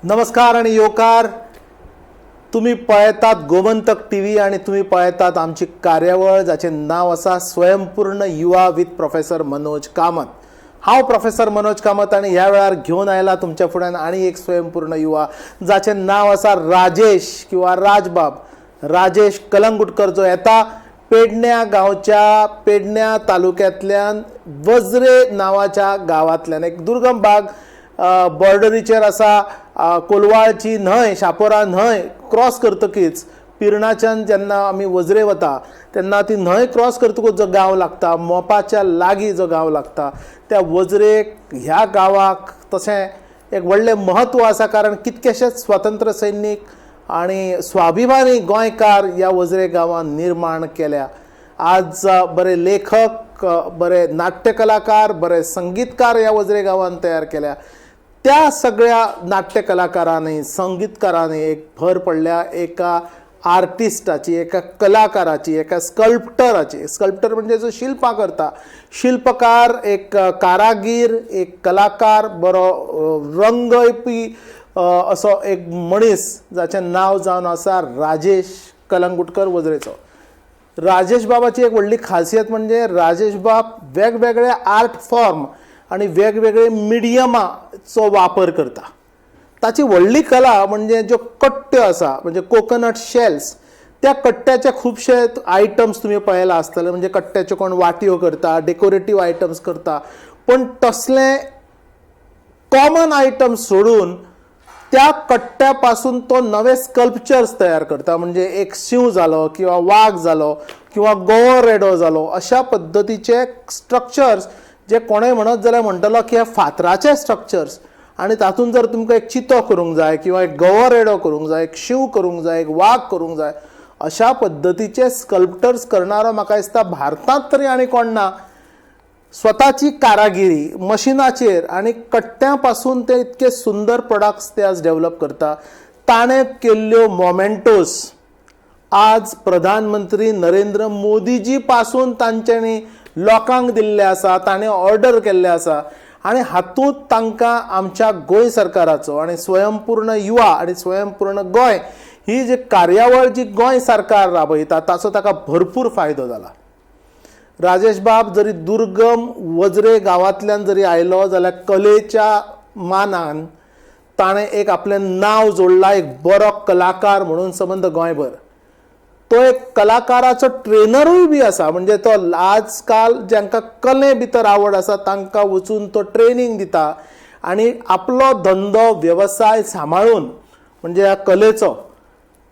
नमस्कार आणि योकार. तुम्ही पळयतात गोमंतक टीव्ही आणि तुम्ही पळयतात आमची कार्यावळ जाचें नाव आसा स्वयंपूर्ण युवा विथ प्रोफेसर मनोज कामत. हांव प्रोफेसर मनोज कामत आणि ह्या वेळार घेवन आयला तुमच्या फुड्यान आनी एक स्वयंपूर्ण युवा जाचें नाव आसा राजेश किंवा राजबाब. राजेश कलंगुटकर जो येता पेडण्या गांवच्या पेडण्या तालुक्यांतल्यान वज्रे नांवाच्या गांवांतल्यान एक दुर्गम भाग बॉर्डरीचेर आसा. कोलवाळची न्हंय शापोरा न्हंय क्रॉस करतकीच पिरणाच्यान जेन्ना आमी वज्रे वता तेन्ना ती न्हंय क्रॉस करतकूच जो गांव लागता मोपाच्या लागीं जो गांव लागता त्या वज्रेक ह्या गांवाक तशें एक व्हडलें म्हत्व आसा. कारण कितकेशेच स्वतंत्र सैनीक आणि स्वाभिमानी गोंयकार ह्या वज्रे गांवांत निर्माण केल्या. आज बरे लेखक बरे नाट्य कलाकार बरे संगीतकार ह्या वज्रे गांवांत तयार केल्या. त्या सगळ्या नाट्य कलाकारांनी संगीतकारांनी एक भर पडल्या एका आर्टिस्टाची एका कलाकाराची एका स्कल्प्टराची. स्कल्प्टर म्हणजे जो शिल्पां करता शिल्पकार एक कारागीर एक कलाकार बरो रंगयपी असो एक मनीस जाचें नांव जावन आसा राजेश कलंगुटकर वज्रेचो. राजेश बाबाची एक व्हडली खासियत म्हणजे राजेश बाब वेगवेगळे आर्ट फॉर्म आणि वेगवेगळे मिडियमाचो वापर करता. ताची व्हडली कला म्हणजे ज्यो कट्ट्यो आसा म्हणजे कोकोनट शेल्स त्या कट्ट्याचे खुबशे आयटम्स तुम्ही पळयला आसतले. म्हणजे कट्ट्याच्यो कोण वाटयो करता डेकोरेटीव आयटम्स करता पण तसले कॉमन आयटम्स सोडून त्या कट्ट्या पासून तो नवे स्कल्पचर्स तयार करता. म्हणजे एक शिव जालो किंवा वाघ जालो किंवा गोवो रेडो जालो अशा पद्दतीचे स्ट्रक्चर्स जे कोणें म्हणत जाल्यार म्हणटलो की हे फातराचे स्ट्रक्चर्स आणि तातूंत जर तुमकां एक चितो करूंक जाय किंवा एक गोवो रेडो करूंक जाय एक शिव करूंक जाय एक वाघ करूंक जाय अशा पद्दतीचे स्कल्प्टर्स करणारो म्हाका दिसता भारतांत तरी आनी कोण ना. स्वताची कारागिरी मशिनाचेर आणि कट्ट्यां पासून ते इतके सुंदर प्रोडक्ट्स ते आज डेव्हलप करता. ताणें केल्ल्यो मोमेंटोस आज प्रधानमंत्री नरेंद्र मोदीजी पासून तांच्यांनी लोकांक दिल्ले आसा ताणें ऑर्डर केल्ले आसा आणि हातूंत तांकां आमच्या गोंय सरकाराचो आणि स्वयंपूर्ण युवा आणि स्वयंपूर्ण गोंय ही जी कार्यावळ जी गोंय सरकार राबयता ताचो ताका भरपूर फायदो जाला. राजेश बाब जरी दुर्गम वज्रे गांवांतल्यान जरी आयलो जाल्यार कलेच्या मानान ताणें एक आपलें नांव जोडलां. एक बरो कलाकार म्हणून संबंद गोंयभर. तो एक कलाकाराचो ट्रेनरूय बी आसा. म्हणजे तो आजकाल जांकां कले भितर आवड आसा तांकां वचून तो ट्रेनिंग दिता आनी आपलो धंदो वेवसाय सांबाळून म्हणजे ह्या कलेचो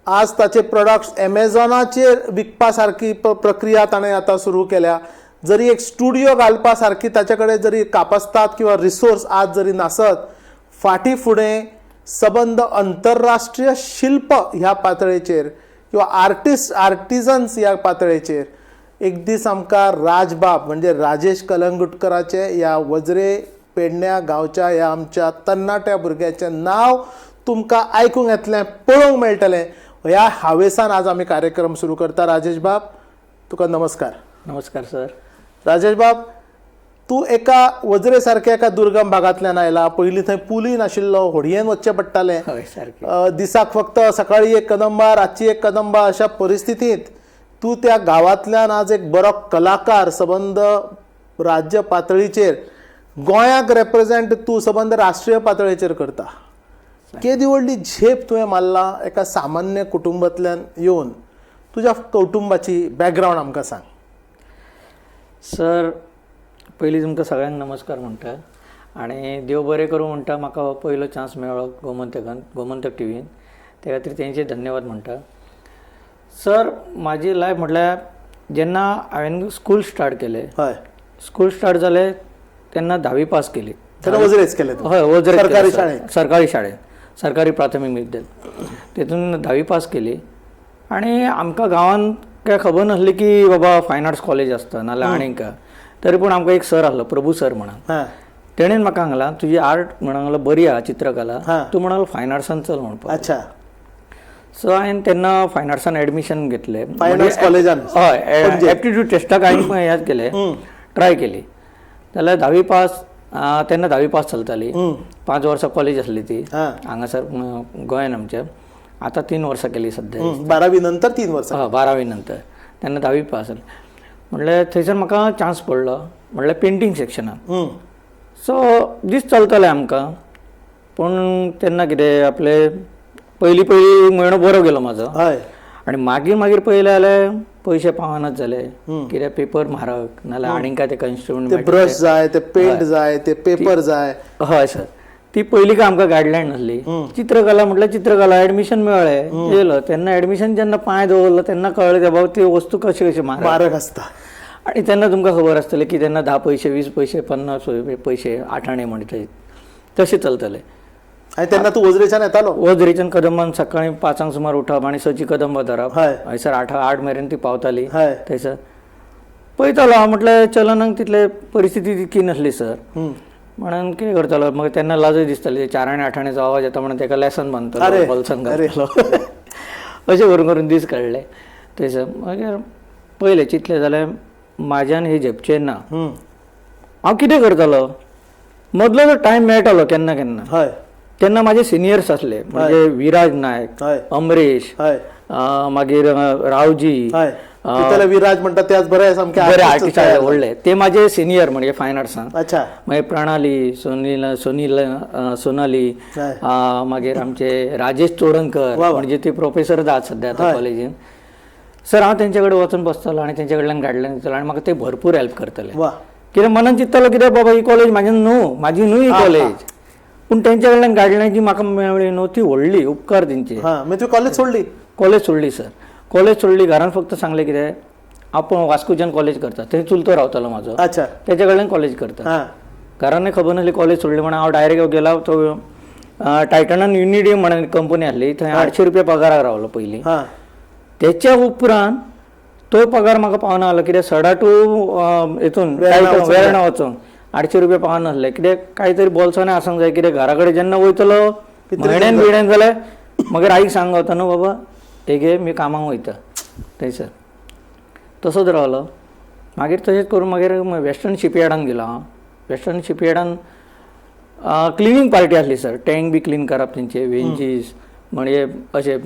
आज ताचे प्रोडक्ट्स एमेझॉनाचेर विकपा सारकी प्रक्रिया ताणें आतां सुरू केल्या. जरी एक स्टुडियो घालपा सारकी ताचे कडेन जरी कापासतात किंवा रिसोर्स आज जरी नासत फाटीं फुडें संबंद आंतरराष्ट्रीय शिल्प ह्या पातळेचेर किंवा आर्टिजन्स ह्या पातळेचेर एक दीस आमकां राजबाब म्हणजे राजेश कलंगुटकराचे ह्या वज्रे पेडण्या गांवच्या ह्या आमच्या तरणाट्या भुरग्याचें नांव तुमकां आयकूंक येतलें पळोवंक मेळटलें. ह्या हावेसान आज आमी कार्यक्रम सुरू करता. राजेश बाब तुका नमस्कार. नमस्कार सर. राजेश बाब तूं एका वज्रे सारक्या एका दुर्गम भागांतल्यान आयला. पयलीं थंय पुलीय नाशिल्लो होडयेन वचचें पडटालें. दिसाक फक्त सकाळी एक कदंबा रातची एक कदंबा अशा परिस्थितींत तूं त्या गांवांतल्यान आज एक बरो कलाकार संबंद राज्य पातळीचेर गोंयाक रेप्रेझेंट तूं संबंद राष्ट्रीय पातळीचेर करता. केदी व्हडली झेप तुवें मारला एका सामान्य कुटुंबांतल्यान येवन. तुज्या कुटुंबाची बॅकग्रावंड आमकां सांग. सर पयलीं तुमकां सगळ्यांक नमस्कार म्हणटा आनी देव बरें करूं म्हणटा. म्हाका पयलो चान्स मेळ्ळो गोमंतक टीव्हीन ते खातीर तेंचे धन्यवाद म्हणटा. सर म्हाजी लायफ म्हटल्यार जेन्ना हांवें स्कूल स्टार्ट केलें हय स्कूल स्टार्ट जालें तेन्ना 10वी पास केली. वज्रेच केलें. हय वज्रे सरकारी शाळेंत सरकारी शाळेंत सरकारी प्राथमीक विद्यालय तेतून 10वी पास केली. आनी आमकां गांवांत काय खबर नासली की बाबा फायन आर्ट्स कॉलेज आसता नाल्यार आनीक काय. तरी पूण आमकां एक सर आसलो प्रभू सर म्हणून तेणेन म्हाका सांगलां तुजी आर्ट म्हणून बरी आहा चित्रकला तूं म्हणाल फायन आर्ट्सान चल म्हणपाक. अच्छा. सो हांवें तेन्ना फायन आर्ट्सान एडमिशन घेतलें. फायन आर्ट्स कॉलेजान हय एप्टिट्यूड टेस्टाक हांवें हें केलें ट्राय केली जाल्यार 10वी पास तेन्ना 10वी पास चलताली 5 वर्सां कॉलेज आसली ती हा. हांगासर गोंयान आमच्या. आतां 3 वर्सां केली सध्या. 12वी नंतर 3 वर्सां. 12वी नंतर तेन्ना 10वी पास जाली. म्हणल्यार थंयसर म्हाका चान्स पडलो म्हणल्यार पेंटींग सेक्शनान. सो दीस चलतले आमकां. पूण तेन्ना कितें आपले पयली म्हयनो बरो गेलो म्हाजो. हय. आनी मागीर पळयलें जाल्यार पयशे पावनात जाले. कित्याक पेपर म्हारग नाल्यार आनीक काय तेका इन्स्ट्रुमेंट ते ब्रश जाय, ते पेंट जाय, ते पेपर जाय. हय सर. ती पयलीं काय आमकां गायडलायन नासली. चित्रकला म्हटल्यार चित्रकला एडमिशन मेळ्ळें येयलो तेन्ना एडमिशन जेन्ना पांय दवरलो तेन्ना कळ्ळें की बाबा ती वस्तू कशी म्हारग आसता. आनी तेन्ना तुमकां खबर आसतलें की तेन्ना 10 पैसे 20 पैसे 50 पैसे 8 आणे म्हणटात तशें चलतलें. आनी तेन्ना तूं ओजरेच्यान येतालो. ओजरेच्यान कदंबान सकाळीं 5 सुमार उठप आनी 6ची कदंबा धरप. हय. हयसर 8 मेरेन ती पावताली. हय. थंयसर पळयतालो हांव. म्हटल्यार चलनाक तितले परिस्थिती तितकी नासली सर. म्हणून कितें करतालो म्हाका तेन्ना लाजय दिसताली. 4 आनी 8 आण्याचो आवाज येता म्हणून ताका लेसन बांदतालो बल्सान घालतालो. अशें करून दीस काडले थंयसर. मागीर पयलें चिंतलें जाल्यार म्हाज्यान हे झेपचें ना. हांव कितें करतालो मदलो जो टायम मेळटालो केन्ना केन्ना हय. तेन्ना म्हाजे सिनियर्स आसले म्हणजे विराज नायक, हय. अमरेश, हय. मागीर रावजी, हय. त्याला विराज म्हणटा ते आज बरे सामके बरे आर्टिस्ट व्हडले ते म्हाजे सिनियर म्हणजे फायन आर्ट्सान. अच्छा. मागीर प्रणाली, सोनाली, मागीर आमचे राजेश चोडणकर म्हणजे ते प्रोफेसर जात सध्या आतां कॉलेजीन. सर हांव तेंचे कडेन वचून बसतालो आनी तेंचे कडल्यान गायडलायन दितालो आनी म्हाका ते भरपूर हेल्प करतले. कित्याक मनान चिंततालो कित्याक बाबा ही कॉलेज म्हाजें न्हू, म्हाजी न्हू ही कॉलेज. पूण तेंच्या कडल्यान गायडलायन जी म्हाका मेळ्ळी न्हू ती व्हडली उपकार तेंचे. मागीर तूं कॉलेज सोडली. कॉलेज सोडली सर. कॉलेज सोडली. घरान फक्त सांगलें कितें आपूण वास्कोच्यान कॉलेज करता. थंय चुलतो रावतालो म्हाजो. अच्छा. तेच्या कडल्यान कॉलेज करता. घरानय खबर नासली कॉलेज सोडली म्हणून हांव डायरेक्ट गेला तो टायटनान युनिडी म्हणून कंपनी आसली थंय 800 रुपया पगाराक रावलो पयलीं. तेच्या उपरांत तो पगार म्हाका पावना आलो कित्याक सडा टू हितून वेर्णा वचून 800 रुपया पावना नासले. कित्याक कांय तरी बोल्सांनी आसूंक जाय. कित्याक घरा कडेन जेन्ना वयतलो म्हयन्यान बियण्यान जाल्यार मागीर आईक सांगता न्हू बाबा हे घे मी कामाक वयता थंयसर. तसोच रावलो. मागीर तशेंच करून मागीर वेस्टर्न शिपयार्डान गेलो हांव. वेस्टर्न शिपयार्डान क्लिनींग पार्टी आसली सर. टँक बी क्लीन करप तेंचे वेंजीस म्हणजे अशे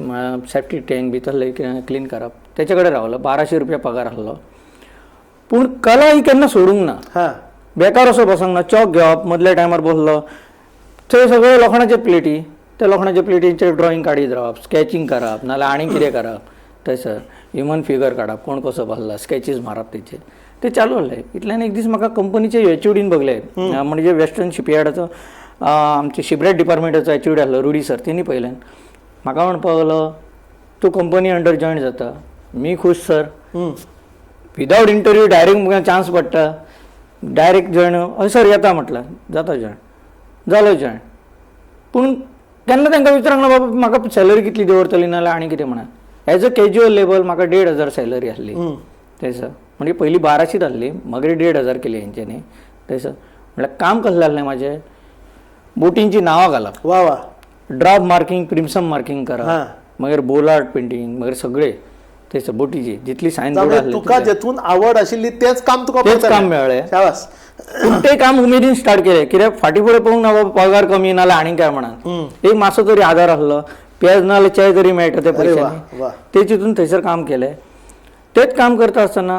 सेफ्टी टँक बी तसले क्लीन करप. तेचे कडेन रावलो. 1200 रुपया पगार आसलो. पूण कला ही केन्ना सोडूंक ना. बेकार असो बसोंक ना. चॉक घेवप मदल्या टायमार बसलो थंय सगळे लोखणाचे प्लेटी त्या लोखणाच्या प्लेटींचेर ड्रॉइंग काडीत रावप, स्केचिंग करप नाल्यार आनी कितें करप थंयसर. ह्युमन फिगर काडप कोण कसो बसला स्केचीस मारप तेचे ते चालू आसले. इतल्यान एक दीस म्हाका कंपनीचे एचओडीन बघले म्हणजे वेस्टर्न शिपयार्डाचो आमचे शिपरेट डिपार्टमेंटाचो एचओडी आसलो रुडी सर. तेणी पयल्यान म्हाका म्हणपाक लागलो तूं कंपनी अंडर जॉयन जाता. मी खूश सर. विदावट इंटरव्यू डायरेक्ट म्हाका चान्स पडटा डायरेक्ट जॉयन. हय सर येता म्हटलं. जाता जॉयन. जालो जॉयन. पूण केन्ना तांकां विचारंक ना बाबा म्हाका सॅलरी कितली दवरतली नाल्यार आनी कितें म्हणून. एज अ कॅज्युअल लेबर म्हाका 1,500 सॅलरी आसली थंयसर. म्हणजे पयलीं 1200 आसली मागीर 1,500 केली हेंच्यांनी थंयसर. म्हळ्यार काम कसलें आसलें म्हाजें बोटींची नांवां घालप. वा वा. ड्रॉप मार्किंग प्रिम्सम मार्किंग करप मागीर बोलार्ड पेंटींग मागीर सगळे थंयसर बोटीची जितली सायन बोर्ड आसली तुका जेतून आवड आशिल्ली तेच काम तुका तेच काम मेळ्ळें. शाबास. पूण तें काम उमेदीन स्टार्ट केलें कित्याक फाटीं फुडें पळोवंक ना बाबा पगार कमी नाल्यार आनी काय म्हणून. एक मातसो तरी आदार आसलो. पेज नाल्यार चाय तरी मेळटा ते पयशांनी. ते चिंतून थंयसर काम केलें. तेच काम करता आसतना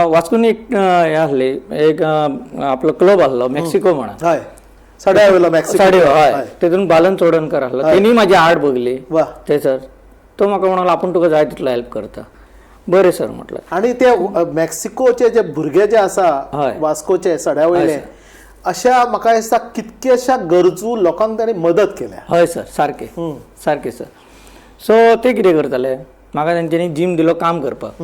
वास्कोन एक हे आसली एक आपलो क्लब आसलो मेक्सिको म्हणून. हय. तेतून बालन चोडणकर आसलो. तेणी म्हाजी आर्ट बघली थंयसर. तो म्हाका म्हणलो आपूण तुका जाय तितलो हेल्प करता. बरें सर म्हटलं. आनी ते मेक्सिकोचे जे भुरगे जे आसा वास्कोचे सड्या वयले अशा म्हाका दिसता कितक्याशा गरजू लोकांक ताणें मदत केल्या. हय सर सारकें सारकें सर. सो ते कितें करताले म्हाका तेंच्यांनी जिम दिलो काम करपाक.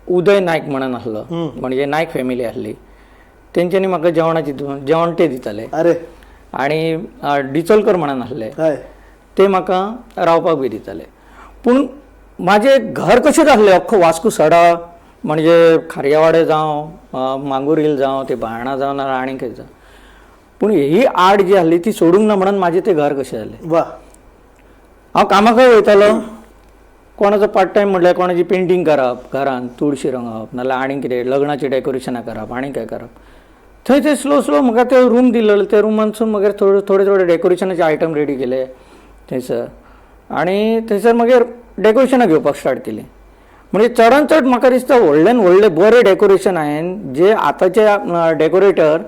उदय नायक म्हणून आसलो म्हणजे नायक फॅमिली आसली. तेंच्यांनी म्हाका जेवण ते दिताले. आनी डिचोलकर म्हणून आसले ते म्हाका रावपाक बी दिताले. पूण म्हाजें घर कशेंच आसलें अख्खो वास्को सडा म्हणजे खारयावाडे जावं मांगूर हिल जावं ते बायणा जावं नाल्यार आनी कितें जावं. पूण ही आर्ट जी आसली ती सोडूंक ना म्हणून म्हाजें तें घर कशें जालें. हांव कामाकय वयतालो. कोणाचो पार्ट टायम म्हटल्यार कोणाची पेंटींग करप घरान तुळशी रंगवप नाल्यार आनी कितें लग्नाची डेकोरेशनां करप आनी काय करप. थंय ते स्लो स्लो म्हाका ते रूम दिलेलो, त्या रुमानसून मागीर थोडे थोडे डेकोरेशनाचे आयटम रेडी केले थंयसर, आनी थंयसर मागीर डेकोरेशनां घेवपाक स्टार्ट केली. म्हणजे चडांत चड म्हाका दिसता व्हडल्यान व्हडले बरे डेकोरेशन हांवें जे आतांचे डेकोरेटर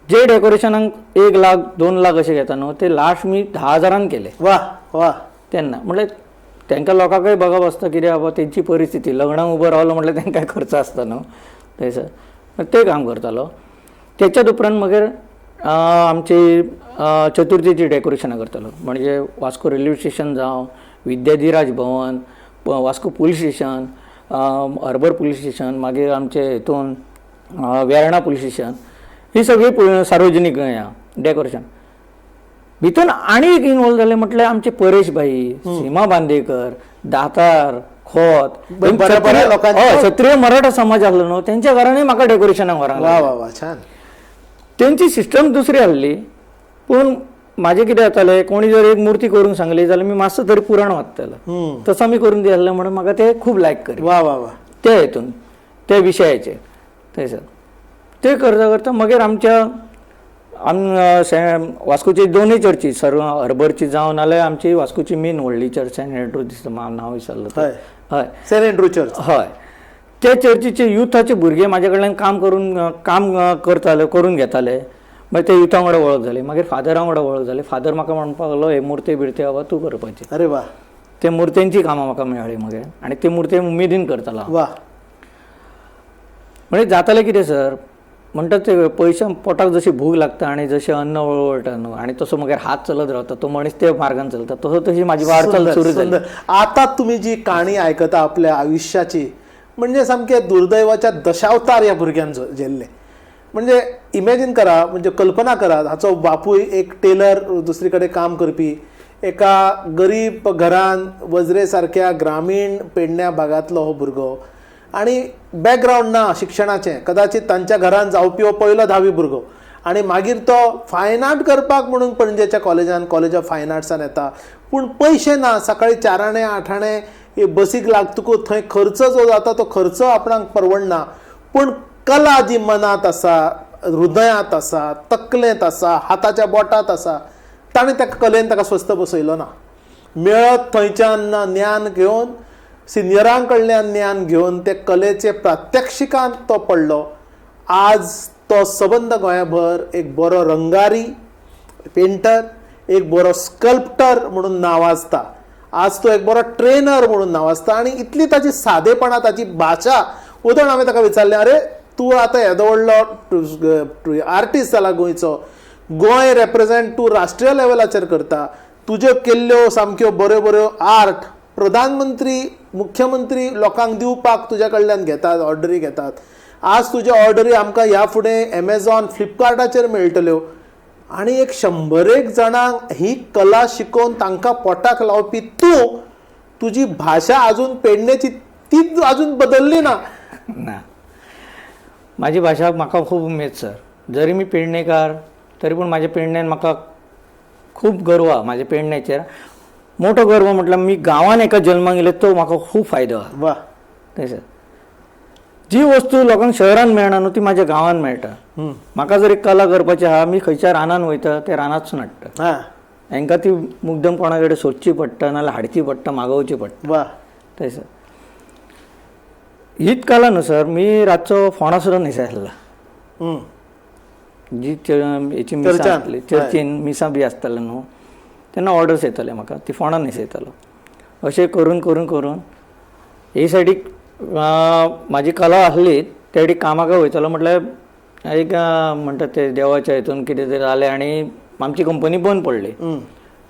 जे डेकोरेशनाक 1 लाख 2 लाख अशें घेता न्हू, ते लास्ट मी 10,000 केले वा वा. तेन्ना. म्हटल्यार तांकां लोकांकय बघप आसता कितें बाबा तेंची परिस्थिती, लग्नाक उबो रावलो म्हटल्यार तांकां खर्च आसता न्हू थंयसर, ते काम करतालो. त्याच्यात उपरांत मागीर आमची चतुर्थीची डेकोरेशनां करतालो. म्हणजे वास्को रेल्वे स्टेशन जावं, Vidyadhiraj Bhavan, Vasco police station, harbour police station, मागीर आमचे हितून वेर्णा पुलीस स्टेशन, ही सगळी सार्वजनीक डेकोरेशन. भितून आनी एक इन्वॉल्व जाले म्हटल्यार आमचे परेश भाई, सीमा बांदेकर, दातार, खोत, क्षत्रिय मराठा समाज आसलो न्हू, तेंच्या घरांनी म्हाका डेकोरेशनाक व्हरांक वा वा वा. छान. तेंची सिस्टम दुसरी आसली, पूण म्हाजें कितें जातालें, कोणी जर एक मुर्ती करूंक सांगली जाल्यार मी मातसो तरी पुराण वाचतालो. तसो मी करून दिलें म्हणून म्हाका ते खूब लायक करी. वा वा वा. ते हितून ते विशयाचे थंयसर ते करता करता मागीर आमच्या वास्कोची दोनूय चर्ची, सर्व अर्बरची जावं नाल्यार आमची वास्कोची मेन व्हडली चर्च सेंट एंड्रू दिसता, नांव विसरलो. हय सेंट एंड्रू चर्च. हय. त्या चर्चीचे युथाचे भुरगे म्हाजे कडल्यान काम करताले, करून घेताले. मागीर ते युथा वांगडा वळख जाली. मागीर फादरा वांगडा वळख जाली. फादर म्हाका म्हणपाक लागलो, हे मुर्ते बिर्ते बाबा तूं करपाची. अरे वा. ते मुर्तेंची कामां म्हाका मेळ्ळी मागीर, आनी ते मुर्ते उमेदीन करतालो. वा. म्हणजे जातालें कितें सर, म्हणटात ते पयशा पोटाक जशी भूक लागता आनी जशें अन्न वळवळटा न्हू, आनी तसो मागीर हात चलत रावता, तो मनीस ते मार्गान चलता, तशी म्हाजी वाटचाल सुरू जाली. आता तुम्ही जी काणी आयकता आपल्या आयुष्याची, म्हणजे सामके दुर्दैवाच्या दशावतार ह्या भुरग्यान झेल्ले. म्हणजे इमॅजिन करा, म्हणजे कल्पना करा, हाचो बापूय एक टेलर, दुसरी कडेन काम करपी, एका गरीब घरान वजरे सारक्या ग्रामीण पेडण्या भागांतलो हो भुरगो, आनी बॅकग्रावंड ना शिक्षणाचें, कदाचित तांच्या घरान जावपी हो पयलो 10वी भुरगो, आनी मागीर तो फायन आर्ट करपाक म्हणून पणजेच्या कॉलेज ऑफ फायन आर्ट्सान येता. पूण पयशे ना, सकाळी 4 आणे 8 आणे बसीक लागतकूच थंय खर्च जो जाता तो खर्च आपणाक परवडना. पूण कला जी मनात आसा, हृदयांत आसा, तकलेंत आसा, हाताच्या बोटांत आसा, ताणें त्या कलेन ताका स्वस्त बसयलो ना. मेळत थंयच्यान ज्ञान घेवन, सिनियरां कडल्यान ज्ञान घेवन ते कलेचे प्रात्यक्षिकांत तो पडलो. आज तो सबंद गोंयभर एक बरो रंगारी, पेंटर, एक बरो स्कल्प्टर म्हणून नावाजता. आज तो एक बरो ट्रेनर म्हणून नावाजता. आनी इतली ताची सादेपणां, ताची भाशा. उदाहरण हांवें ताका विचारलें, अरे तूं आतां येदो व्हडलो आर्टिस्ट जाला गोंयचो, गोंय रेप्रेझेंट तूं राष्ट्रीय लेवलाचेर करता, तुज्यो केल्ल्यो सामक्यो बऱ्यो बऱ्यो आर्ट प्रधानमंत्री, मुख्यमंत्री लोकांक दिवपाक तुज्या कडल्यान घेतात, ऑर्डरी घेतात. आज तुज्या ऑर्डरी आमकां ह्या फुडें एमेझॉन, फ्लिपकार्टाचेर मेळटल्यो. आनी एक 100 जाणांक ही कला शिकोवन तांकां पोटाक लावपी तूं, तुजी भाशा अजून पेडण्याची ती अजून बदलली ना. म्हाजी भाशा म्हाका खूब उमेद सर. जरी मी पेडणेकार तरी पूण म्हाज्या पेडण्यान म्हाका खूब गर्व आहा. म्हाज्या पेडण्याचेर मोठो गर्व म्हटल्यार मी गांवान एका जल्माक येयले तो म्हाका खूब फायदो आहा. वा. थंयसर जी वस्तू लोकांक शहरान मेळना न्हू ती म्हाज्या गांवान मेळटा. म्हाका जर एक कला करपाची आहा, मी खंयच्या रानान वयता ते रानांतसून हाडटा. हांकां ती मुद्दम कोणा कडेन सोदची पडटा, नाल्यार हाडची पडटा, मागोवची पडटा. वा. थंयसर हीच कला न्हू सर. मी रातचो फोंडा सुद्दां न्हिसायसला. जी हेची मिसां आसली, चर्चीन मिसां बी आसताले न्हू, तेन्ना ऑर्डर्स येताले म्हाका, ती फोंडान न्हिसयतालो. अशें करून करून करून हे सायडीक म्हाजी कला आसली, त्या सायडीक कामाक वयतालो. म्हटल्यार एक म्हणटात ते देवाच्या हितून कितें तरी जालें आनी आमची कंपनी बंद पडली.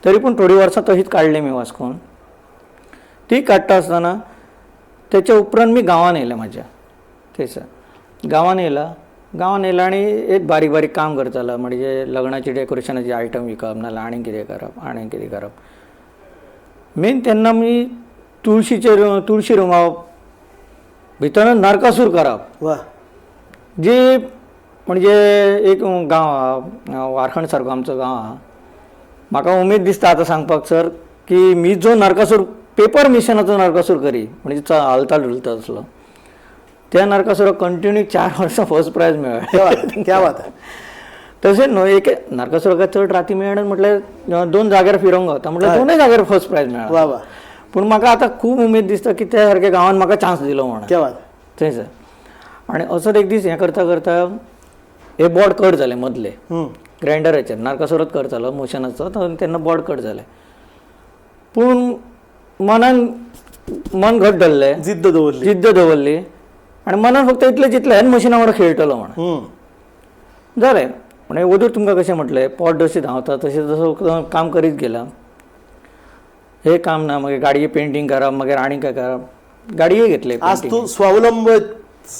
तरी पूण थोडीं वर्सां तशीच काडली मी वास्कोन. ती काडटा आसतना त्याच्या उपरांत मी गांवान येयलें म्हाज्या. थंयसर गांवान येयला आनी एक बारीक बारीक काम करतालो. म्हणजे लग्नाची डेकोरेशनाचे आयटम विकप, नाल्यार आनी कितें करप. मेन तेन्ना मी तुळशी रंगवप, भितर नरकासूर करप. वा. जी म्हणजे एक गांव आहा, वारखण सारको आमचो गांव आहा. म्हाका उमेद दिसता आतां सांगपाक सर की मी जो नरकासूर पेपर मिशनाचो नरकासूर करी, म्हणजे हलता डुलता असलो. त्या नरकासुराक कंटिन्यू 4 वर्सां फर्स्ट प्रायज मेळ्ळें. क्या बात आहे. तशेंच न्हू एक नरकासुराक चड राती मेळना म्हटल्यार 2 जाग्यार फिरोंक गावता म्हटल्यार 2 जाग्यार फर्स्ट प्रायज मेळ्ळा. वा वा. पूण म्हाका आतां खूब उमेद दिसता की त्या सारक्या गांवांत म्हाका चान्स दिलो म्हणून. क्या बात. थंयसर आनी असोच एक दीस हें करता करता हे बोर्ड कट जाले मदले ग्रायंडराचेर. नरकासुरात करतालो मोशनाचो तेन्ना बोर्ड कट जाले. पूण मन घट धरलें, जिद्द दवरली आनी मनान फक्त इतलें चिंतलें हेच मशिना वांगडा खेळटलो म्हणून. जालें म्हणजे वदूर तुमकां कशें म्हटलें पोट जशी धांवता तशें जसो काम करीत गेला. हे काम ना मागीर गाडये पेंटींग करप, मागीर आनी काय करप. गाडये घेतले. आज तू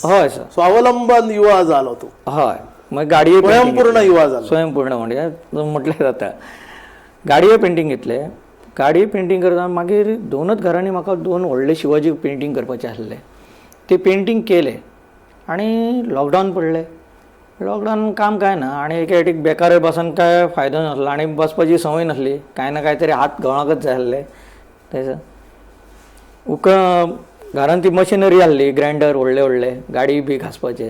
हय सर, स्वावलंबन युवा जालो तू. हय मागीर गाडये स्वयंपूर्ण युवा जालो. स्वयंपूर्ण म्हणजे म्हटलें जाता. गाडये पेंटींग घेतले. गाडये पेंटींग करता मागीर 2च घरांनी म्हाका 2 व्हडले शिवाजी पेंटींग करपाचे आसले. ते पेंटींग केले आनी लॉकडावन पडलें. लॉकडावन काम काय ना आनी एक बेकार बसून काय फायदो नासलो आनी बसपाची संवय नासली. कांय ना कांय तरी हात घोळाकच जाय आसले. थंयसर घरान ती मशिनरी आसली, ग्रायंडर व्हडले गाडी बी घासपाचे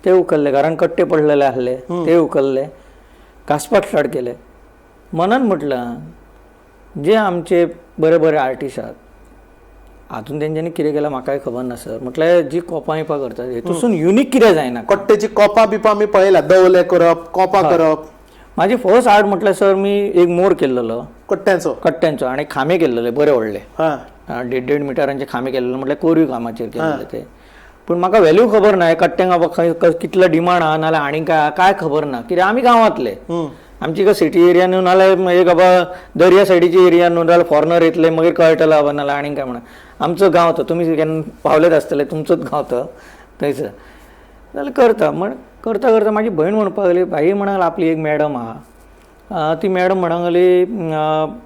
ते उखल्ले. घरान कट्टे पडलेले आसले ते उखल्ले. घासपाक स्टार्ट केले. मनान म्हटलं जे आमचे बरे बरे आर्टिस्ट आहात हातून तेंच्यांनी कितें केलां म्हाकाय खबर ना सर. म्हटल्यार जी कोपां बिपां करतात हेतून युनीक कितें जायना. कट्टेची कोपां बिपां आमी पळयल्या, दवले करप, कोपां करप. म्हाजी फर्स्ट आर्ट म्हटल्यार सर मी एक मोर केल्लो कट्ट्यांचो आनी खांबे केल्ले बरे व्हडले. 1.5 मिटरांचे खांबे केल्ले म्हटल्यार कोरीव कामाचेर केल्ले ते. पूण म्हाका व्हॅल्यू खबर ना कट्ट्यांक खंय कितलो डिमांड आहा नाल्यार आनी काय खबर ना. कित्याक आमी गांवांतले, आमची का सिटी एरिया न्हू नाल्यार एक बाबा दर्या सायडीची एरिया न्हू जाल्यार फॉरनर येतले मागीर कळटलो बाबा नाल्यार आनी काय म्हणून. आमचो गांव तो तुमी केन्ना पावलेच आसतले, तुमचोच गांव तो थंयसर. जाल्यार करता करता म्हाजी भयण म्हणपाक लागली, भाई म्हणाल आपली एक मॅडम आहा ती मॅडम म्हणूंक लागली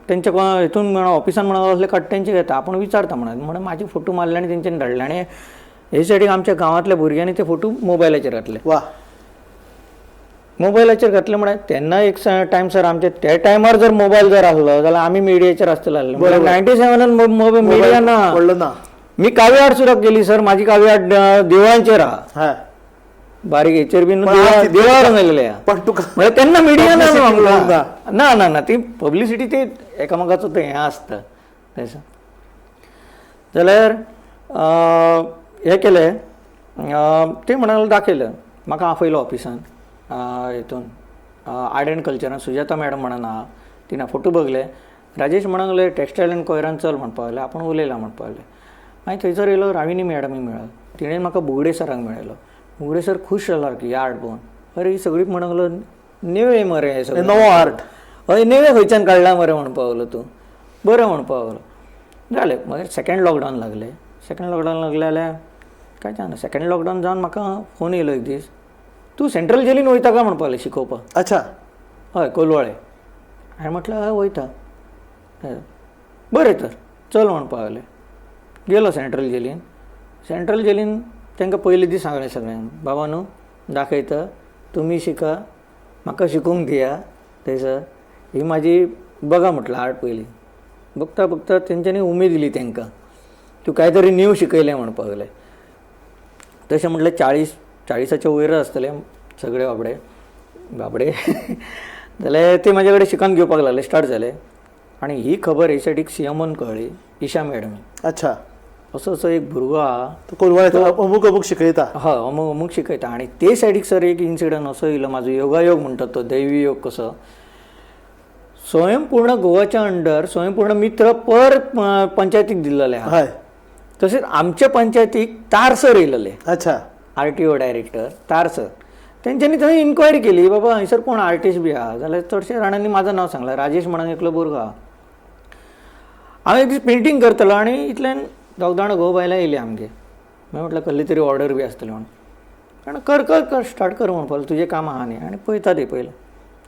तेंच्या हितून म्हणून ऑफिसान म्हणून असले कट्ट्यांचे घेता आपूण विचारता म्हणून म्हाजे फोटो मारले आनी तेंच्यांनी धाडले आनी हे सायडीक आमच्या गांवांतल्या भुरग्यांनी ते फोटो मोबायलाचेर घातले. मोबायलाचेर घातले म्हळ्यार तेन्ना एक टायम सर आमचे त्या टायमार जर मोबायल जर आसलो जाल्यार आमी मिडियाचेर आसतले आसले. 97 मिडिया ना. मी काव्य आर्ट सुद्दां केली सर. म्हाजी काव्य आर्ट देवळांचेर आहा, बारीक हेचेर बीन देवळां रंगयलेले म्हणजे तेन्ना मिडिया ना ना ती पब्लिसिटी ते एकामेकाचो ते हें आसता थंयसर. जाल्यार हें केलें ते म्हणाल दाखयलें म्हाका आपयलो ऑफिसान हितून आर्ट एंड कल्चरान सुजाता मॅडम म्हणून आहा. तिणें फोटो बघले. राजेश म्हणूंक लागले टॅक्सटायल एंड कोयरान चल म्हणपाक लागले. आपूण उलयला म्हणपाक लागले. हांवें थंयसर येयलो राविनी मॅडमी मेळ्ळो. तिणें म्हाका बुगडे सराक मेळयलो. बुगडे सर खूश जालो की आर्ट पळोवन. अरे ही सगळी म्हणूंक लागलो नेवे मरे हे सगळें नवो आर्ट. हय नेवे खंयच्यान काडला मरे म्हणपाक लागलो तूं. बरें म्हणपाक लागलो. जालें मागीर सेकंड लॉकडावन लागलें जाल्यार काय जायना. सेकंड लॉकडावन जावन म्हाका फोन येयलो एक दीस, तूं सेंट्रल जेलीन वयता काय म्हणपाक लागलें शिकोवपाक. अच्छा. हय कोलवाळे. हांवें म्हटलं हय वयता. बरें तर चल म्हणपाक लागलें. गेलो सेंट्रल जेलीन तांकां पयले दीस सांगलें सगळ्यांक बाबा न्हू दाखयता तुमी शिका म्हाका शिकूंक दिया थंयसर. ही म्हाजी बघा म्हटलं आर्ट पयली. बघता तेंच्यांनी उमेद दिली तांकां तूं काय तरी न्यू शिकयलें म्हणपाक लागलें. तशें म्हटलें 40च्या वयर आसतले सगळे बाबडे जाल्यार ते म्हाजे कडेन शिकून घेवपाक लागले. स्टार्ट जाले आनी ही खबर हे सायडीक सीएमन कळ्ळी ईशा मॅडमी. अच्छा. असो एक भुरगो आहा कोलवाळे अमूक शिकयता. हय अमूक शिकयता. आनी ते सायडीक सर एक इन्सिडंट असो येयलो म्हाजो योगायोग म्हणटा तो दैवी योग कसो. स्वयंपूर्ण गोवाच्या अंडर स्वयंपूर्ण मित्र पर पंचायतीक दिल्लेले आहा. तशेंच आमच्या पंचायतीक तार सर येयलेले. अच्छा. RTO डायरेक्टर तार सर. तेंच्यांनी थंय इन्क्वायरी केली बाबा हयसर कोण आर्टिस्ट बी आहा जाल्यार चडशे जाणांनी म्हाजो नांव सांगलें. राजेश म्हणून एकलो भुरगो आहा. हांव एक दीस पेंटींग करतलो आनी इतल्यान 2 जाणां घोव बायलां येयली आमगे. हांवें म्हटल्यार कसली तरी ऑर्डर बी आसतली म्हणून. कर स्टार्ट कर म्हणपाक तुजें काम आहा न्ही आनी पळयता ते पयलें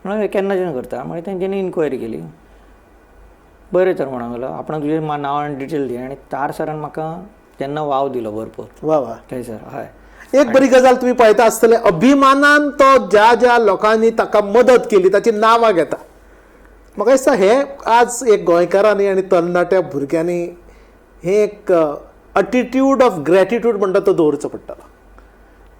म्हणून केन्नाच्यान करता. मागीर तेंच्यांनी इन्क्वायरी केली. बरें तर म्हणूंक लागलो आपणाक तुजें नांव आनी डिटेल दी. आनी तार सरान म्हाका तेन्ना वाव दिलो भरपूर. वा वा. थंयसर हय. एक बरी गजाल तुम्ही पळयता आसतले अभिमानान तो ज्या लोकांनी ताका मदत केली ताची नांवां घेता. म्हाका दिसता हे आज एक गोंयकारांनी आनी तरणाट्या भुरग्यांनी हे एक एटिट्यूड ऑफ ग्रॅटिट्यूड म्हणटा तो दवरचो पडटलो.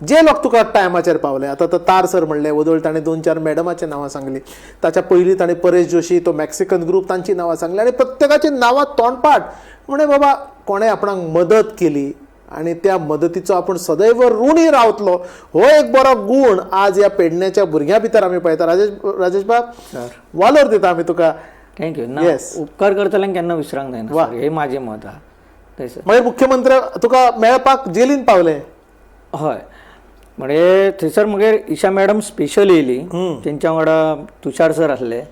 जे लोक तुका टायमाचेर पावले आतां तो तार सर म्हणले वदळ ताणें 2-4 मॅडमाची नांवां सांगली, ताच्या पयलीं ताणें परेश जोशी तो मॅक्सिकन ग्रूप तांची नांवां सांगली आनी प्रत्येकाची नांवां तोंडपाठ म्हणे बाबा कोणें आपणाक मदत केली आणि त्या मदतीचो आपण सदैव ऋणी रावतलो हो एक बरो गुण आज ह्या पेडण्याच्या भुरग्यां भितर आमी पळयता. राजेश बाब वालोर दिता आमी तुका. थँक्यू. Yes. उपकार करतल्यांक केन्ना विसरांक जायना सर, हे माझे मत आहा थंयसर. मागीर मुख्यमंत्री तुका मेळपाक जेलीन पावले. हय म्हणजे थंयसर मागीर ईशा मॅडम स्पेशल येयली, तेंच्या वांगडा तुषार सर आसले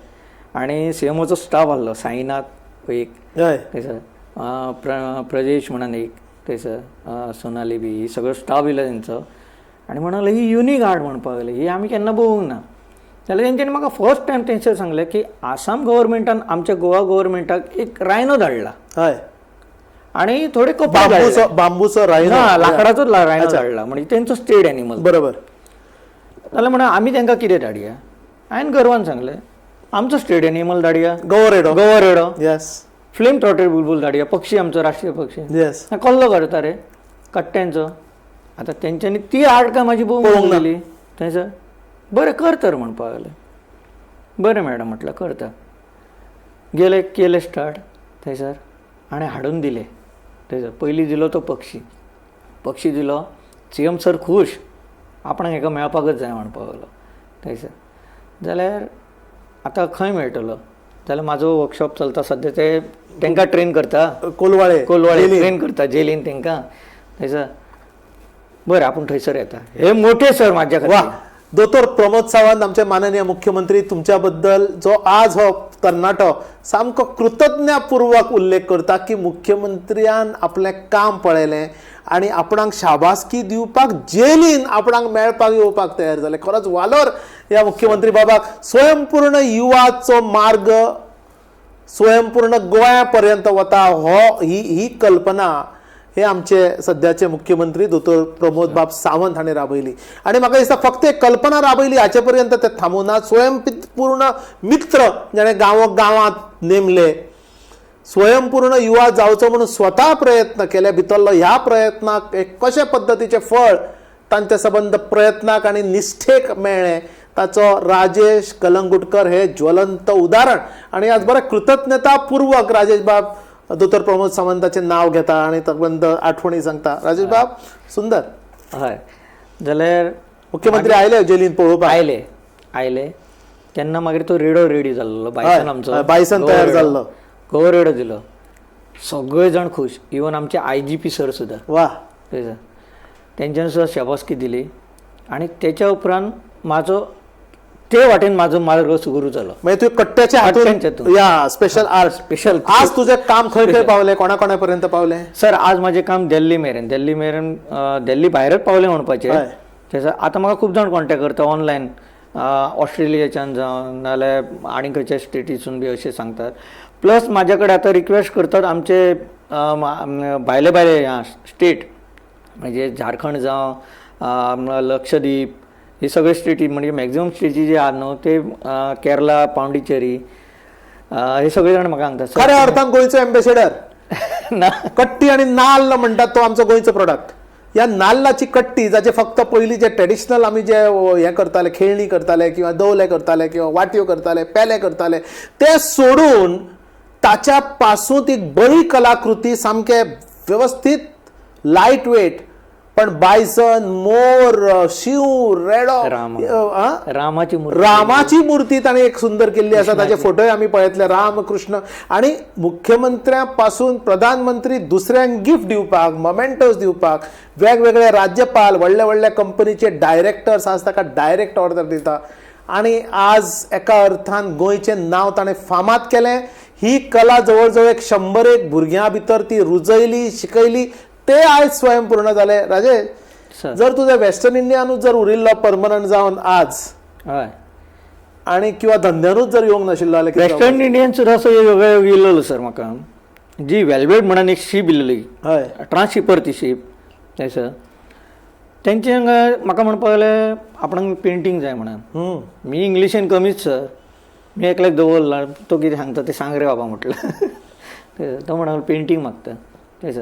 आनी सीएमओचो स्टाफ आसलो, साईनाथ एक हय थंयसर, प्रजेश म्हणून एक थंयसर, सोनाली बी, ही सगळो स्टाफ येयलो तेंचो. आनी म्हणलें ही युनीक आर्ट म्हणपाक लागले, ही आमी केन्ना पळोवंक ना. जाल्यार तेंच्यांनी म्हाका फर्स्ट टायम थंयसर सांगलें की आसाम गव्हर्मेंटान आमच्या गोवा गव्हर्मेंटाक एक रायनो धाडला हय आनी थोडे कपडे बांबूचो रायनो लाकडाचोच रायनो धाडला, म्हणजे तेंचो स्टेट एनिमल. बरोबर. जाल्यार म्हणून आमी तांकां कितें धाडया. हांवें गर्वान सांगलें आमचो स्टेट एनिमल धाडया, गवरेडो. गवरेडो. येस फ्लेम ट्रॉटेड बुलबुल धाडया, पक्षी आमचो राष्ट्रीय पक्षी. येस कल्लो करता रे कट्ट्यांचो. आतां तेंच्यांनी ती आर्ट काय म्हाजी पळोवंक गेली थंयसर. बरें कर तर म्हणपाक लागलें. बरें मॅडम म्हटलं करता. गेले केले स्टार्ट थंयसर आनी हाडून दिले थंयसर. पयलीं दिलो तो पक्षी दिलो. सीएम सर खूश, आपणाक हेका मेळपाकच जाय म्हणपाक लागलो थंयसर. जाल्यार आतां खंय मेळटलो. जाल्यार म्हाजो वर्कशॉप चलता सद्या, ते तांकां ट्रेन करता, कोलवाळे ट्रेन करता जेलीन तांकां थंयसर. बरें आपूण थंयसर येता. हे मोठे सर म्हाज्या वा. खातीर. दोतोर प्रमोद सावंत आमचे माननीय मुख्यमंत्री तुमच्या बद्दल जो आज हो तरणाटो सामको कृतज्ञतापूर्वक उल्लेख करता की मुख्यमंत्र्यान आपलें काम पळयलें आनी आपणाक शाबासकी दिवपाक जेलीन आपणाक मेळपाक येवपाक तयार जाले. खरोच वालोर ह्या मुख्यमंत्री बाबाक. स्वयंपूर्ण युवाचो मार्ग स्वयंपूर्ण गोंया पर्यंत वता ही कल्पना हे आमचे सध्याचे मुख्यमंत्री दोतोर प्रमोद बाब सावंत हाणें राबयली. आनी म्हाका दिसता फक्त एक कल्पना राबयली हाचे पर्यंत ते थांबूं ना. स्वयंपूर्ण मित्र जेणें गांवांत नेमले, स्वयंपूर्ण युवा जावचो म्हणून स्वता प्रयत्न केले. भितरलो ह्या प्रयत्नाक एक कशे पद्दतीचे फळ तांचे संबंध प्रयत्नाक आनी निश्ठेक मेळ्ळें ताचो राजेश कलंगुटकर हे ज्वलंत उदाहरण. आनी आज बरें कृतज्ञतापूर्वक राजेश बाब दोतोर प्रमोद सावंताचें नांव घेता आनी ताबंद आठवणी सांगता. राजेश बाब सुंदर. हय जाल्यार मुख्यमंत्री आयले जेलीन पळोवपाक. आयले तेन्ना मागीर तो रेडो रेडी जाल्लो. बायसन आमचो बायसन तयार जाल्लो. गवरेडो दिलो. सगळे जाण खुश, इवन आमचे IGP सर सुद्दां. वा. तेंच्यांनी सुद्दां शाबासकी दिली. आनी तेच्या उपरांत म्हाजो ते वाटेन म्हाजो मार्ग सुरू जालो. म्हणजे तुवें कट्ट्याच्या हातून या स्पेशल स्पेशल आज तुजें काम खंय खंय पावलें, कोणा कोणा पर्यंत पावलें. सर आज म्हजें काम दिल्ली मेरेन दिल्ली भायरच पावलें म्हणपाचें. थंयसर आतां म्हाका खूब जाण कॉन्टेक्ट करता ऑनलायन, ऑस्ट्रेलियाच्यान जावं नाल्यार आनी खंयच्या स्टेटीसून बी अशें सांगतात. प्लस म्हाजे कडेन आतां रिक्वेस्ट करतात आमचे भायले स्टेट, म्हणजे झारखंड जावं लक्षद्वीप, हे सगळे स्टेटी म्हणजे मॅक्झिमम स्टेटी जे आहात न्हू ते केरला, पांडिचेरी, हे सगळे जाण म्हाका सांगतात खऱ्या अर्थान गोंयचो एम्बेसेडर. ना कट्टी आणि नाल्ल म्हणटात तो आमचो गोंयचो प्रोडक्ट. ह्या नाल्लाची कट्टी जाचे फक्त पयलीं जे ट्रेडिशनल आमी जे हे करताले, खेळणी करताले किंवा दवले करताले किंवा वाटयो करताले, पेले करताले, ते सोडून ताच्या पासून एक बरी कलाकृती सामके व्यवस्थित लायट वेट पण बायसन, मोर, शिव, रेडो, रामाची मूर्ती ताणें एक सुंदर केल्ली आसा. ताचे फोटोय आमी पळयतले. राम कृष्ण आणि मुख्यमंत्र्यापासून प्रधानमंत्री दुसऱ्यांक गिफ्ट दिवपाक, मोमेंटोज दिवपाक, वेगवेगळे राज्यपाल, व्हडले व्हडले कंपनीचे डायरेक्टर्स आसा ताका डायरेक्ट ऑर्डर दिता. आणि आज एका अर्थान गोंयचें नांव ताणें फामाद केलें. ही कला जवळ जवळ 100 भुरग्यां भितर ती रुजयली, शिकयली, ते आज स्वयंपूर्ण जाले. राजेश, जर तुझे वेस्टर्न इंडियानूच जर उरिल्लो परमनंट जावन आज आणि किंवा धंद्यानूच जर येवंक नाशिल्लो जाल्यार वेस्टर्न इंडियन सुद्दां असो वेगळो येयल्लो सर. म्हाका जी वेल्वेट म्हणून एक शीप इल्ली, ट्रान्सशिपर ती शीप थंयसर, तेंचे म्हाका म्हणपाक लागलें आपणाक पेंटींग जाय म्हणून. मी इंग्लिशेन कमीच सर, मी एकल्याक दवरला. तो कितें सांगता तें सांग रे बाबा म्हटलं. तो म्हणून पेंटींग मागता थंयसर.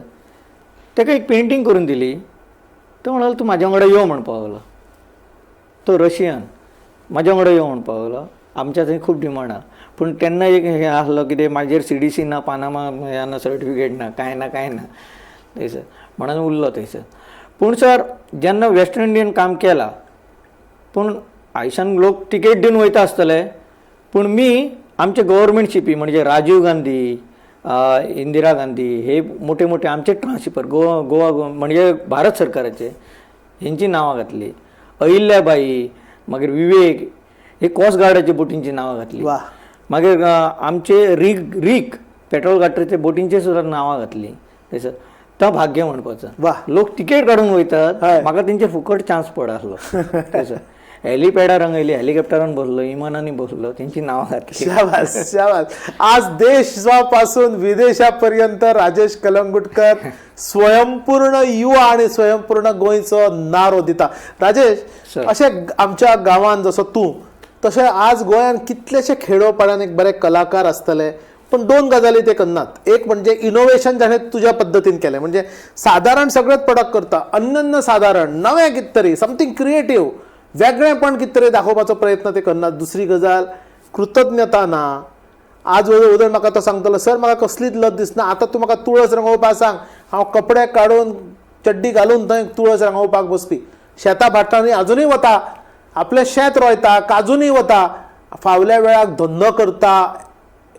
ताका एक पेंटींग करून दिली. तो म्हणाला तूं म्हाज्या वांगडा यो म्हणपाक लागलो. तो रशियन म्हाज्या वांगडा यो म्हणपाक लागलो. आमच्या थंय खूब डिमांड आहा. पूण तेन्ना एक हें आसलो कितें म्हाजेर CDC ना, पानामा ह्या ना, सर्टिफिकेट ना, कांय ना थंयसर म्हणून उरलो थंयसर. पूण सर जेन्ना वेस्ट इंडियन काम केलां, पूण आयुश्यान लोक टिकेट दिवन वयता आसतले, पूण मी आमचे गव्हर्मेंट शिपी म्हणजे राजीव गांधी, इंदिरा गांधी हे मोठे मोठे आमचे ट्रान्सशिपर गोवा म्हणजे भारत सरकाराचे हेंची नांवां घातली. अहिल्याबाई, मागीर विवेक हे कॉस्ट गार्डाच्या बोटींची नांवां घातली. मागीर आमचे रीक पेट्रोल गाठरेचे बोटींचे सुद्दां नांवां घातली. थंयसर तो भाग्य म्हणपाचो. लोक तिकेट काडून वयतात, म्हाका तेंचे फुकट चान्स पडलो थंयसर. हेलिपॅडार रंगयली, हेलिकॉप्टरान बसलो, विमानांनी बसलो, तेंची नांवां घातली. शाबास शाबास. आज देशापासून विदेशापर्यंत राजेश कलंगुटकर स्वयंपूर्ण युवा आणि स्वयंपूर्ण गोंयचो नारो दिता. राजेश, अशे आमच्या गांवांत जसो तूं तशें आज गोंयांत कितलेशे खेडोपाड्यान एक बरे कलाकार आसतले, पण दोन गजाली ते करनात. एक म्हणजे इनोव्हेशन जाणें तुज्या पद्दतीन केलें, म्हणजे सादारण सगळेच प्रोडक्ट करता, अनन्य सादारण नवें कितें तरी समथींग क्रिएटीव वेगळेपण कितें तरी दाखोवपाचो प्रयत्न ते करनात. दुसरी गजाल कृतज्ञता ना. आज उदक म्हाका तो सांगतलो, सर म्हाका कसलीच लज दिसना, आतां तूं म्हाका तुळस रंगोवपाक सांग, हांव कपडे काडून चड्डी घालून थंय तुळस रंगोवपाक बसपी. शेतां भाटांनी आजुनूय वता, आपलें शेत रोयता, काजूनय वता, फावल्या वेळाक धंदो करता,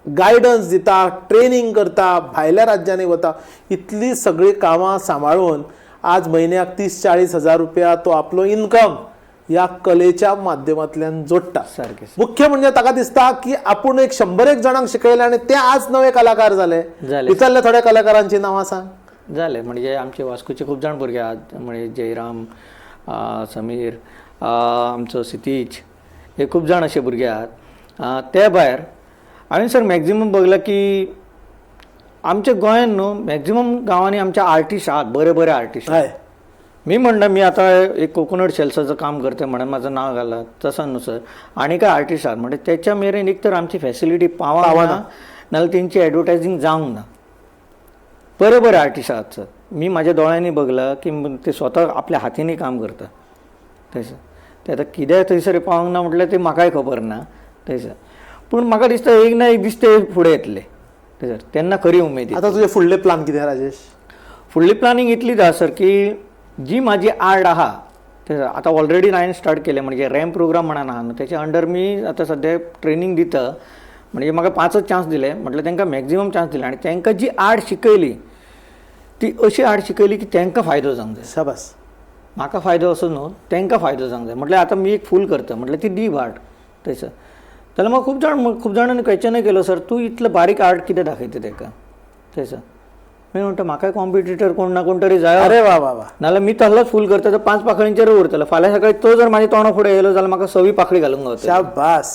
गायडन्स दिता, ट्रेनिंग करता, भायल्या राज्यांनी वता. इतली सगळीं कामां सांबाळून आज म्हयन्याक 30-40 हजार रुपया तो आपलो इन्कम ह्या कलेच्या माध्यमांतल्यान जोडटा. सारकें. मुख्य म्हणजे ताका दिसता की आपूण एक 100 जणांक शिकयले आणि ते आज नवे कलाकार जाले. भितरले थोड्या कलाकारांची नांवां सांग. जाले म्हणजे आमचे वास्कोचे खूब जाण भुरगे आहात, म्हणजे जयराम, समीर, आमचो सितीज, हे खूब जाण असे भुरगे आहात. ते भायर हांवें सर मॅक्झिमम बघलां की आमच्या गोंयांत न्हू मॅक्झिमम गांवांनी आमचे आर्टिस्ट आहात, बरे बरे आर्टिस्ट. मी म्हणणं मी आता एक कोकोनट शेल्साचं काम करते म्हणून माझं नाव घाला तसं न्हू सर, आणि काय आर्टिस्ट आहात म्हणजे त्याच्या मेरेन एक तर आमची फॅसिलिटी पावना, नाल्यार तेंची ॲडवर्टायझिंग जावंक ना. बरे बरे आर्टिस्ट आहात सर. मी माझ्या दोळ्यांनी बघला की ते स्वतः आपल्या हातींनी काम करतात थंयसर. ते आतां कित्याक थंयसर पावंक ना म्हटल्यार ते म्हाकाय खबर ना थंयसर. पूण म्हाका दिसता एक ना एक दीस ते फुडें येतले थंयसर, तेन्ना खरी उमेद. आतां तुजे फुडले प्लान कितें राजेश? फुडली प्लॅनिंग इतलीच आसा सर की जी माझी आर्ट आहा ते आता ऑलरेडी हांवें स्टार्ट केलें, म्हणजे रॅम्प प्रोग्राम म्हणून आहा न्हू त्याच्या अंडर मी आता सध्या ट्रेनिंग दिता. म्हणजे म्हाका 5च चान्स दिले, म्हटल्यार तांकां मॅक्झिमम चान्स दिले आणि तांकां जी आर्ट शिकयली ती अशी आर्ट शिकयली की तांकां फायदो जावंक जाय. शाबास. म्हाका फायदो असो न्हू, तांकां फायदो जावंक जाय. म्हटल्यार आतां मी एक फूल करता म्हटल्यार ती डीप आर्ट थंयसर. जाल्यार म्हाका खूब जाणांनी क्वेश्चनय केलो, सर तूं इतलो बारीक आर्ट कितें दाखयता ताका थंयसर. मी म्हणटा म्हाकाय कॉम्पिटिटर कोण ना कोण तरी जाय. अरे वा वा वा. नाल्यार मी तसलोच फूल करता तर 5 पाखळींचेर उरतलो. फाल्यां सकाळी तो जर म्हाज्या तोंडा फुडें येयलो जाल्यार म्हाका 6वी पाखळी घालूंक गावतली. शाबास.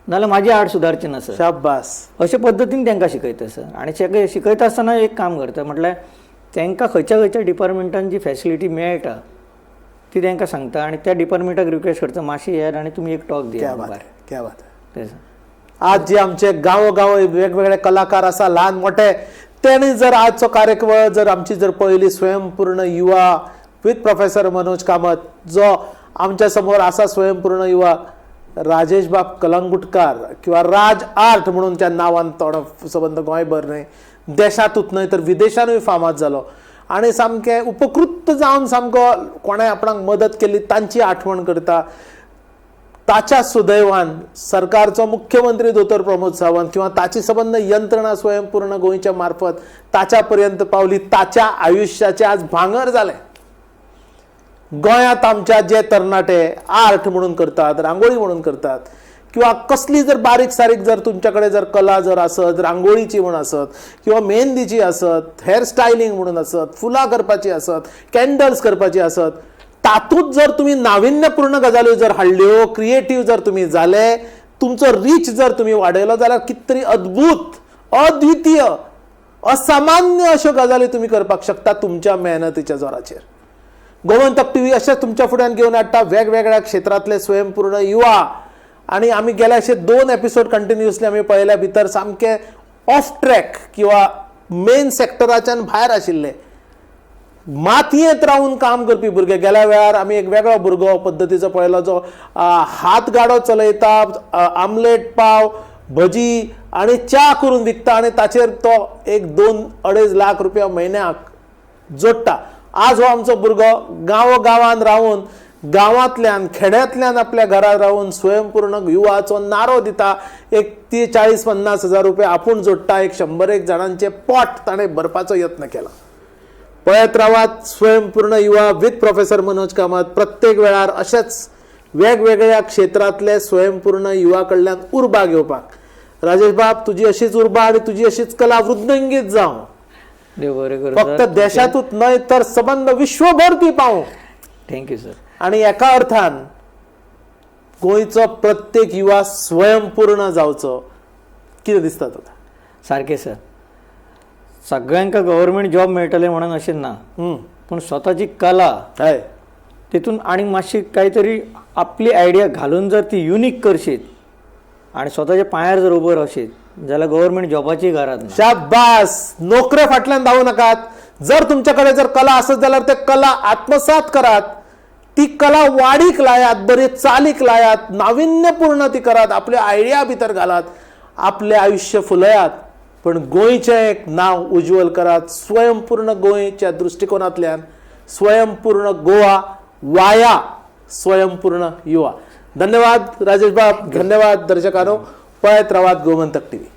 नाल्यार म्हाजी आर्ट सुदारची ना सर. शाबास. अशे पद्दतीन तांकां शिकयता सर. आणि शिकयता आसतना एक काम करता, म्हटल्यार तांकां खंयच्या खंयच्या डिपार्टमेंटान जी फॅसिलिटी मेळटा ती तांकां सांगता आणि त्या डिपार्टमेंटाक रिक्वेस्ट करता मातशी येयात आणि तुमी एक टॉक दिया. क्या बात. आज जे आमचे गांवोगांव वेगवेगळे कलाकार आसा ल्हान मोठे, त्यांनी जर आजचो कार्यक्रम जर आमची जर पळयली स्वयंपूर्ण युवा विथ प्रोफेसर मनोज कामत, जो आमच्या समोर आसा स्वयंपूर्ण युवा राजेश बाब कलंगुटकार किंवा राज आर्ट म्हणून त्या नांवान थोडो संबंध गोंयभर न्हय देशांतूच न्हय तर विदेशानूय फामाद जालो. आणि सामके उपकृत जावन सामको कोणें आपणाक मदत केली तांची आठवण करता. ताच्या सुदैवान सरकारचो मुख्यमंत्री दोतोर प्रमोद सावंत किंवा ताची संबंध यंत्रणा स्वयंपूर्ण गोंयच्या मार्फत ताच्या पर्यंत पावली. ताच्या आयुष्याचे आज भांगर जाले. गोंयांत आमच्या जे तरणाटे आर्ट म्हणून करतात, रांगोळी म्हणून करतात किंवा कसली जर बारीक सारीक जर तुमच्याकडे जर कला जर आसत, रांगोळीची म्हणून आसत किंवा मेहंदीची आसत, हेअर स्टायलिंग म्हणून आसत, फुलां करपाची आसत, कॅन्डल्स करपाची आसत, तातूंत जर तुम्ही नाविन्यपूर्ण गजाली जर हाडल्यो, क्रिएटीव जर तुम्ही जाले, तुमचो रीच जर तुम्ही वाडयलो जाल्यार कितें अद्भुत, अद्वितीय, असामान्य अश्यो गजाली तुम्ही करपाक शकता तुमच्या मेहनतीच्या जोराचेर. गोमंतक टीव्ही अशेंच तुमच्या फुड्यान घेवन हाडटा वेगवेगळ्या क्षेत्रांतले स्वयंपूर्ण युवा. आणि आमी गेल्या अशे 2 एपिसोड कंटिन्युअसली आमी पळयल्या भितर सामके ऑफ ट्रॅक किंवा मेन सेक्टराच्यान भायर आशिल्ले मातयेंत रावन काम करपी भुरगे. गेल्या वेळार आमी एक वेगळो भुरगो पद्दतीचो पळयलो जो हात गाडो चलयता, आमलेट पाव, भजी आणि च्या करून विकता आणि ताचेर तो 1-2-2.5 लाख रुपया म्हयन्याक जोडटा. आज हो आमचो भुरगो गांवांत रावून गांवांतल्यान खेड्यांतल्यान आपल्या घरात रावून स्वयंपूर्ण युवाचो नारो दिता. एक 40-50 हजार रुपया आपूण जोडटा. 100 जाणांचे पोट ताणें भरपाचो यत्न केला. पळयत रावात स्वयंपूर्ण युवा विथ प्रोफेसर मनोज कामत. प्रत्येक वेळार अशेच वेगवेगळ्या क्षेत्रांतले स्वयंपूर्ण युवा कडल्यान उर्बा घेवपाक. राजेश बाब, तुजी अशीच उर्बा आणि तुजी अशीच कला वृद्धंगीत जावं. देव बरें करूं फक्त सर. देशातूच न्हय तर सबंद विश्वभर ती पावो. Thank you sir. आणि एका अर्थान गोंयचो प्रत्येक युवा स्वयंपूर्ण जावचो. कितें दिसता तुका? सारकें सर. सगळ्यांका गव्हर्मेंट जॉब मेळटले म्हणून अशें ना, पूण स्वताची कला हय तितून आणि मातशी काहीतरी आपली आयडिया घालून जर ती युनिक करशीत आणि स्वताच्या पांयार जर उबो रावशीत जाल्यार गव्हर्मेंट जॉबाची गरज ना. शाबास. नोकरे फाटल्यान धांवू नाकात. जर तुमच्याकडे जर कला आसत जाल्यार ते कला आत्मसात करात. ती कला वाडीक लायात, बरे चालीक लायात, नाविन्यपूर्ण ती करात, आपल्या आयडिया भितर घालात, आपले आयुष्य फुलयात. पण गोंयचें एक नाव उज्वल करात स्वयंपूर्ण गोंयच्या दृष्टिकोनांतल्यान. स्वयंपूर्ण गोवा वाया स्वयंपूर्ण युवा. धन्यवाद राजेश बाब. धन्यवाद दर्शकांनो. पळयत रावात गोमंतक टीव्ही.